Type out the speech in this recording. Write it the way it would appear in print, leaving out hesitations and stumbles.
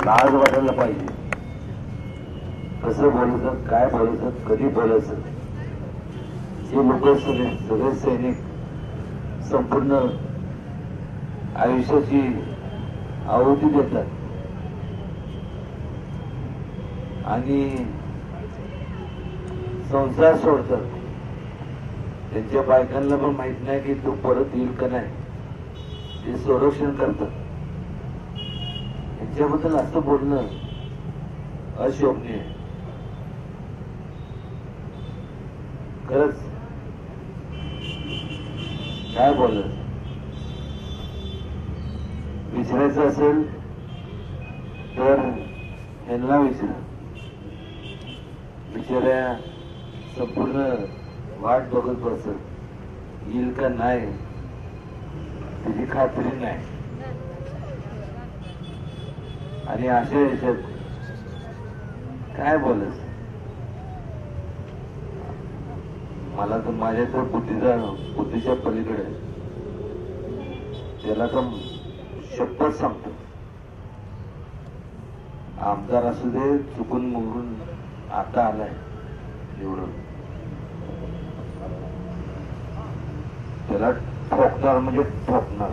लाज वाटायला पाहिजे. कसं बोलायचं, काय बोलायचं, कधी बोलायचं, हे लोक सगळे सैनिक संपूर्ण आयुष्याची आहुती देतात आणि संसार सोडतात. त्यांच्या बायकांना पण माहित नाही की तो परत येईल का नाही, ते संरक्षण करतात. यांच्याबद्दल असं बोलणं अशोभनीय. खरंच काय बोलत, विचारायचं असेल तर यांना विचारा. बिचाऱ्या संपूर्ण वाट बघत बसत, येईल का नाही त्याची खात्री नाही. आणि अशा याच्यात काय बोलत, मला तर माझ्या तर बुद्धीच्या पलीकडे, त्याला तर शपथ सांगतो, आमदार असू दे, चुकून मुरून आता आलाय एवढं, त्याला ठोकणार म्हणजे ठोकणार.